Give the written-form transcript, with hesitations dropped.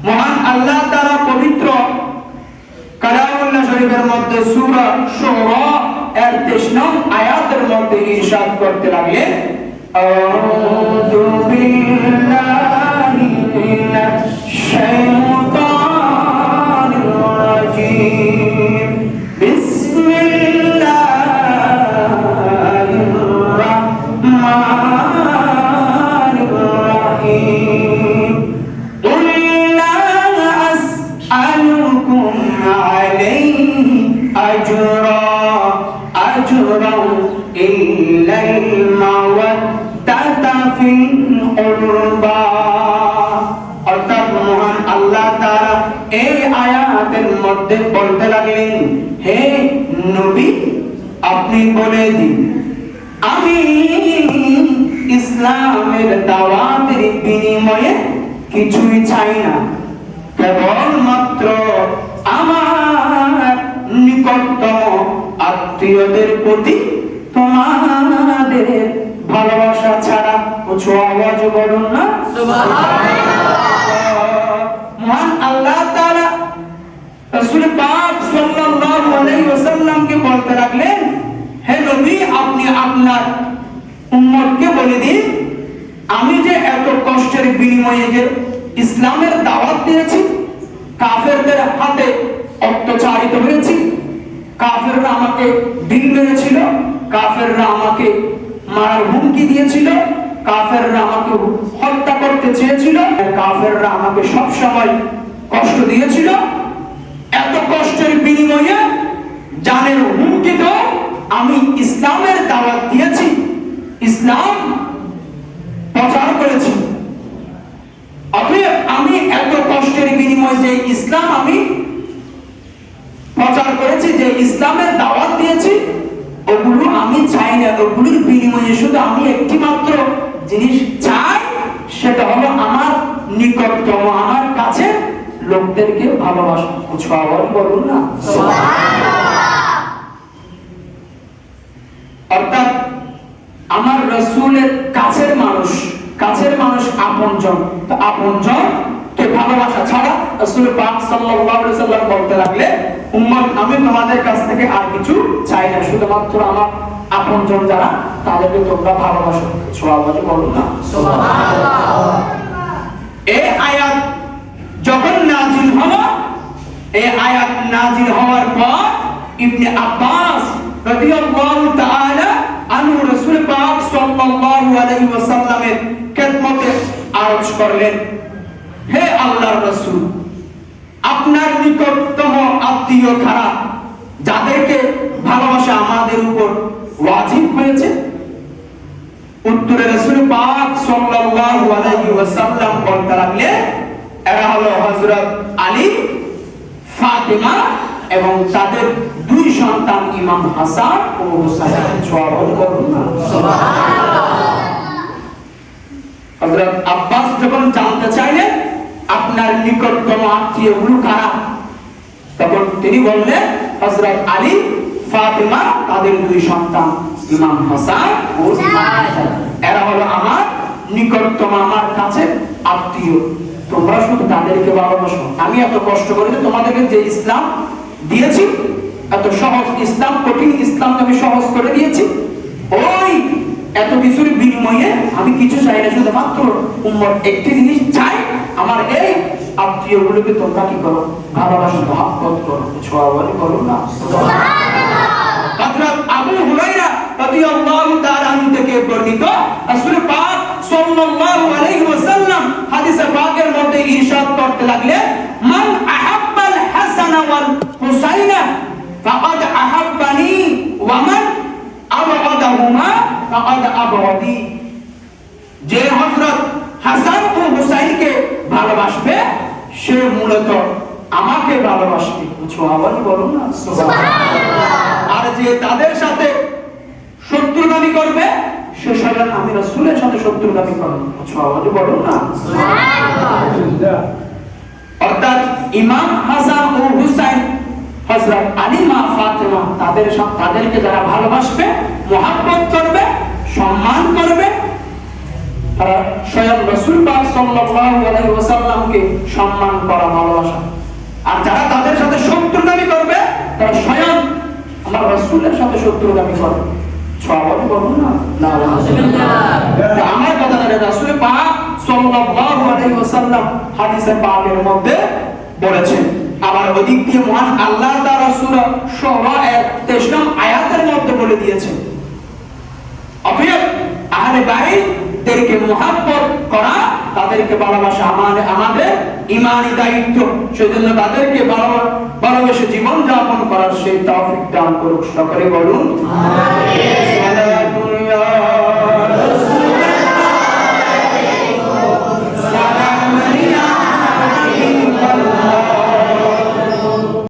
মহান আল্লাহ তাআলা পবিত্র কালামুল্লাহ শরীফের মধ্যে সূরা শুরা এর 23 নং আয়াতের মধ্যে ইরশাদ করতে লাগলেন, আউযু বিল্লাহি মিনাশ শাইতানির রাজীম, বিসমিল্লাহির রাহমানির রাহিম, কুল লা আসআলুকুম আলাইহি আজরা ইল্লাল মাওয়াদ্দাতা ফিল কুরবা। অর্থাৎ মহান আল্লাহ তাআলা এই আয়াতের মধ্যে বলতে লাগলেন, হে নবী আপনি বলে দিন, আমি ইসলামের দাওয়াতের বিনিময়ে কিছুই চাই না, কেবলমাত্র আমার নিকটতম আত্মীয়দের প্রতি তোমাদের ভালোবাসা ছাড়া। উচ্চ আওয়াজ বলুন না সুবহানাল্লাহ। মহান আল্লাহ তাআলা রাসূল পাক সাল্লাল্লাহু আলাইহি ওয়াসাল্লামকে বলতে লাগলেন, হে নবী আপনি আপনার উম্মতকে বলে দিন, আমি যে এত কষ্টের বিনিময়ে যে ইসলামের দাওয়াত দিয়েছি, কাফেরদের হাতে অত্যাচারিত হয়েছি, কাফেররা আমাকে দিন মেরেছিল, কাফেররা আমাকে মারার হুমকি দিয়েছিল, কাফেররা আমাকে হত্যা করতে চেয়েছিল, কাফেররা আমাকে সব সময় কষ্ট দিয়েছিল, এত কষ্টের বিনিময়ে জানের হুমকি তো আমি ইসলামের দাওয়াত দিয়েছি, ইসলাম প্রচার করেছি। অতএব আমি এত কষ্টের বিনিময়ে যে ইসলাম আমি প্রচার করেছি, যে ইসলামের দাওয়াত দিয়েছি, ওগুলো আমি চাই না, ওগুলোর বিনিময়ে শুধু আমি একটি মাত্র জিনিস চাই, সেটা হলো আমার নিকটতম আমার কাছে লোকদেরকে ভালোবাসা। কিছু আওয়াজ বলুন না সুবহানাল্লাহ। অর্থাৎ আমার রাসূলের কাছের মানুষ আপনজন, তো আপনজন কে ভালোবাসা ছাড়া রাসূল পাক সাল্লাল্লাহু আলাইহি ওয়াসাল্লাম বলতে লাগলে, উম্মত আমি তোমাদের কাছ থেকে আর কিছু চাই না, শুধুমাত্র আমার আপনজন যারা তাদেরকে তোমরা ভালোবাসো। সুবহানাল্লাহ বলুন না সুবহানাল্লাহ। এই আয়াত যখন নাজিল হলো, এই আয়াত নাজিল হওয়ার পর ইবনে আব্বাস রাদিয়াল্লাহু তাআলা আনহু রাসূল পাক সাল্লাল্লাহু আলাইহি ওয়াসাল্লামের খেদমতে আরজ করলেন, হে আল্লাহর রাসূল আপনার নিকটতম আত্মীয় কারা, যাদেরকে ভালোবাসা আমাদের উপর ওয়াজিব হয়েছে? উত্তরে রাসূল পাক সাল্লাল্লাহু আলাইহি ওয়াসাল্লাম বলতে লাগলেন, এরা হলো হযরত আলী, ফাতিমা এবং তাদের দুই সন্তান ইমাম হাসান ও হুসাইন। সুবহানাল্লাহ। হযরত আব্বাস যখন জানতে চাইলেন আপনার নিকটতম আত্মীয় গুলো কারা, তখন তিনি বললেন হযরত আলী, ফাতিমা, তাদের দুই সন্তান ইমাম হাসান ও ইমাম হুসাইন, এরা হলো আমার নিকটতম আমার কাছে আত্মীয়, তোমরা শুধু তাদেরকে ভালোবাসো। আমি এত কষ্ট করে তোমাদেরকে যে ইসলাম দিয়েছি, এত সহজ ইসলাম, কঠিন ইসলামকে আমি সহজ করে দিয়েছি, ওই এত কিছুর বিনিময়ে আমি কিছু চাই না, শুধুমাত্র উম্মত একটি জিনিস চাই, আমার এই আত্মীয় গুলোকে তোমরা কি করো, ভালোবাসো, মহব্বত করো। ছোয়াওয়ালি করো না সুবহানাল্লাহ। হযরত আবু হুরায়রা রাদিয়াল্লাহু তাআলা আনহু থেকে বর্ণিত, রাসূল পাক সাল্লাল্লাহু আলাইহি ওয়াসাল্লাম হাদিসে পাকের মধ্যে ইরশাদ করতে লাগলেন, মান আহাব্বাল হাসান ওয়াল হুসাইনা ফাকাদ আহাব্বানি ওয়া মান আবগাদাহুমা ফাকাদ আবগাদি। যে হযরত হাসান ও হুসাইনকে ভালোবাসবে সে মূলত আমাকে ভালোবাসবে। কিছু আওয়াজ বলুন না সুবহানাল্লাহ। আর যে তাদের সাথে শত্রুতামি করবে সে সবাই আমি রাসূলের সাথে শত্রুতামি করবে। কিছু আওয়াজ বলুন না সুবহানাল্লাহ। অর্থাৎ ইমাম হাসান ও হুসাইন, হযরত আলী, মা ফাতেমা, তাদেরকে যারা ভালোবাসবে, মহব্বত করবে, সম্মান করবে, তারা স্বয়ং রাসূল পাক সাল্লাল্লাহু আলাইহি ওয়াসাল্লামকে সম্মান করা, ভালোবাসা। আর যারা তাদের সাথে শত্রুতামি করবে তারা স্বয়ং আমার রাসূলের সাথে শত্রুতামি করবে। সাহাবারা বলুন না নাউজুবিল্লাহ। আমার কথা না, রাসূল পাক সাল্লাল্লাহু আলাইহি ওয়াসাল্লাম হাদিসে পাকের মধ্যে বলেছেন। আবার ওদিক দিয়ে মহান আল্লাহ তাআলা সূরা শুরা এর 23 নং আয়াতের মধ্যে বলে দিয়েছেন, অতএব আহলে বাইতদেরকে মুহাব্বত করা, তাদেরকে ভালোবাসা আমাদের ঈমানি দায়িত্ব। সেজন্য তাদেরকে ভালোবেসে জীবন যাপন করার সেই তৌফিক দান করুক। সকলে বলুন আমিন।